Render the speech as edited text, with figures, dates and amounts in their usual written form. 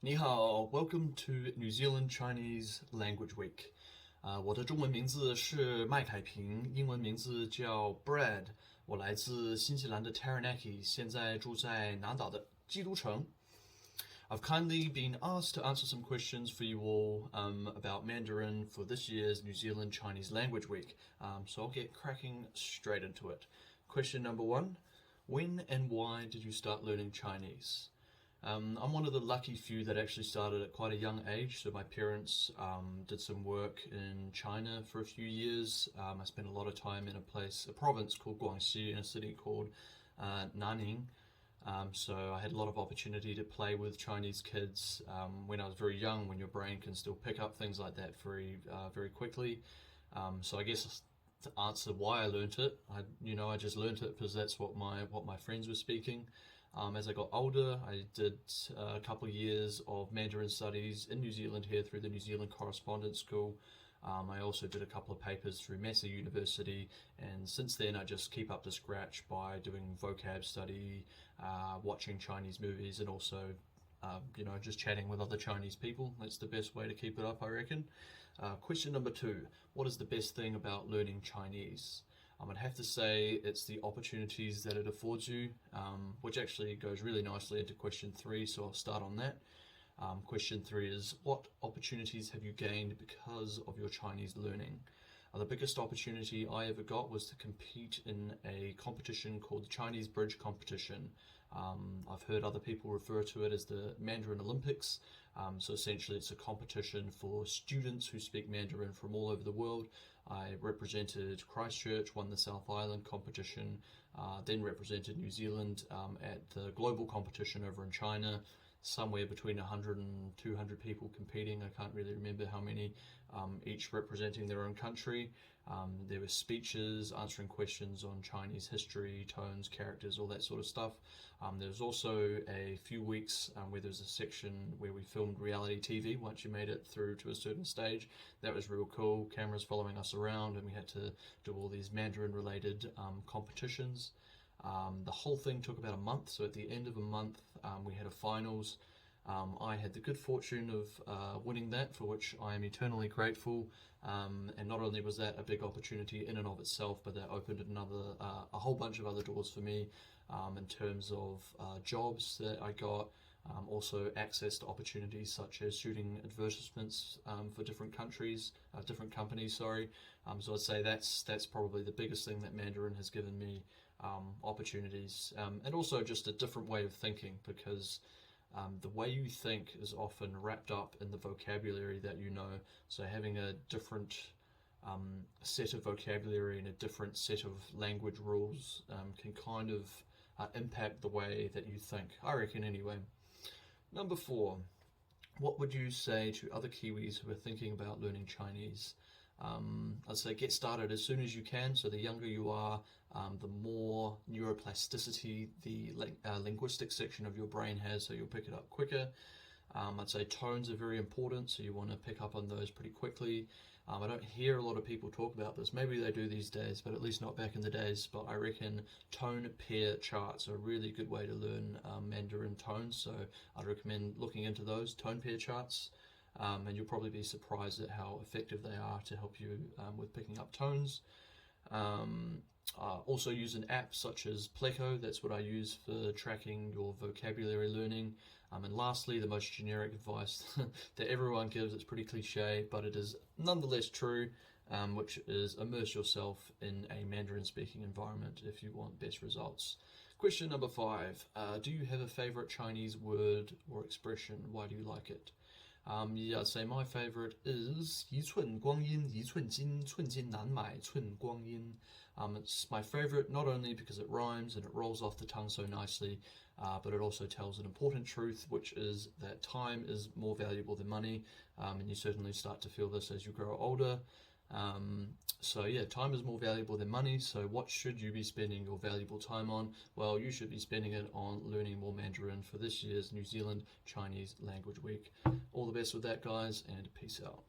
你好 welcome to New Zealand Chinese Language Week. 我的中文名字是麦凯平，英文名字叫 Brad。我来自新西兰的 Taranaki，现在住在南岛的基督城。I've kindly been asked to answer some questions for you all about Mandarin for this year's New Zealand Chinese Language Week. So I'll get cracking straight into it. Question number one: when and why did you start learning Chinese? I'm one of the lucky few that actually started at quite a young age. So my parents did some work in China for a few years. I spent a lot of time in a province called Guangxi, in a city called Nanning. So I had a lot of opportunity to play with Chinese kids when I was very young, when your brain can still pick up things like that very quickly. So I guess to answer why I learnt it, I just learnt it because that's what my friends were speaking. As I got older, I did a couple of years of Mandarin studies in New Zealand here through the New Zealand Correspondence School. I also did a couple of papers through Massey University, and since then I just keep up to scratch by doing vocab study, watching Chinese movies, and also just chatting with other Chinese people. That's the best way to keep it up, I reckon. Question number two: what is the best thing about learning Chinese? I'd have to say it's the opportunities that it affords you, which actually goes really nicely into question three, so I'll start on that. Question three is, what opportunities have you gained because of your Chinese learning? The biggest opportunity I ever got was to compete in a competition called the Chinese Bridge Competition. I've heard other people refer to it as the Mandarin Olympics. So essentially it's a competition for students who speak Mandarin from all over the world. I represented Christchurch, won the South Island competition, then represented New Zealand at the global competition over in China. Somewhere between 100 and 200 people competing. I can't really remember how many, each representing their own country. There were speeches, answering questions on Chinese history, tones, characters, all that sort of stuff. There was also a few weeks where there was a section where we filmed reality TV once you made it through to a certain stage. That was real cool, cameras following us around, and we had to do all these Mandarin related competitions. The whole thing took about a month, so at the end of a month we had a finals. I had the good fortune of winning that, for which I am eternally grateful, and not only was that a big opportunity in and of itself, but that opened a whole bunch of other doors for me in terms of jobs that I got, also access to opportunities such as shooting advertisements for different companies, so I'd say that's probably the biggest thing that Mandarin has given me. Opportunities, and also just a different way of thinking, because the way you think is often wrapped up in the vocabulary that you know. So having a different set of vocabulary and a different set of language rules can kind of impact the way that you think, I reckon anyway. Number four: what would you say to other Kiwis who are thinking about learning Chinese? I'd say get started as soon as you can. So the younger you are, the more neuroplasticity the linguistic section of your brain has, so you'll pick it up quicker. I'd say tones are very important, so you want to pick up on those pretty quickly. I don't hear a lot of people talk about this. Maybe they do these days, but at least not back in the days. But I reckon tone pair charts are a really good way to learn Mandarin tones, so I'd recommend looking into those tone pair charts. And you'll probably be surprised at how effective they are to help you with picking up tones. Also use an app such as Pleco. That's what I use for tracking your vocabulary learning. And lastly, the most generic advice that everyone gives, it's pretty cliche, but it is nonetheless true, which is immerse yourself in a Mandarin speaking environment if you want best results. Question number five: do you have a favorite Chinese word or expression? Why do you like it? Yeah, I'd say my favorite is 一寸光阴一寸金，寸金难买寸光阴. It's my favorite not only because it rhymes and it rolls off the tongue so nicely, but it also tells an important truth, which is that time is more valuable than money, and you certainly start to feel this as you grow older. So yeah, time is more valuable than money. So what should you be spending your valuable time on? Well, you should be spending it on learning more Mandarin for this year's New Zealand Chinese Language Week. All the best with that, guys, and peace out.